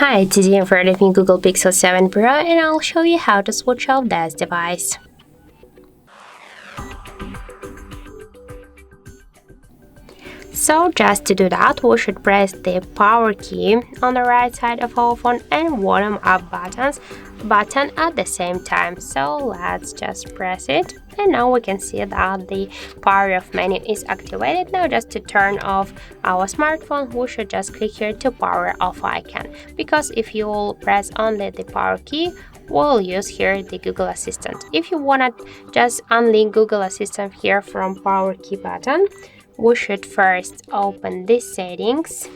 Hi, today I'm for Google Pixel 7 Pro and I'll show you how to switch off this device. So just to do that, we should press the power key on the right side of our phone and volume up button at the same time. So let's just press it, and now we can see that the power off menu is activated. Now just to turn off our smartphone, we should just click here to power off icon, because if you will press only the power key, we'll use here the Google Assistant. If you wanna just unlink Google Assistant here from power key button, we should first open the settings,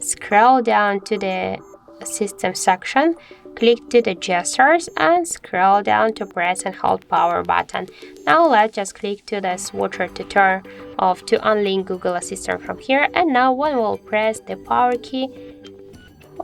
scroll down to the system section, click to the gestures and scroll down to press and hold power button. Now let's just click to the switcher to turn off to unlink Google Assistant from here, and now when we'll press the power key,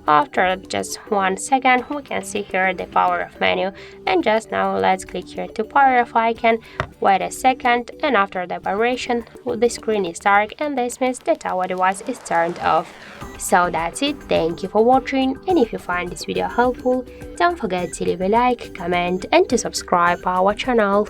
after just 1 second, we can see here the power off menu, and just now let's click here to power off icon, wait a second, and after the vibration the screen is dark, and this means that our device is turned off. So that's it, thank you for watching, and if you find this video helpful, don't forget to leave a like, comment and to subscribe our channel.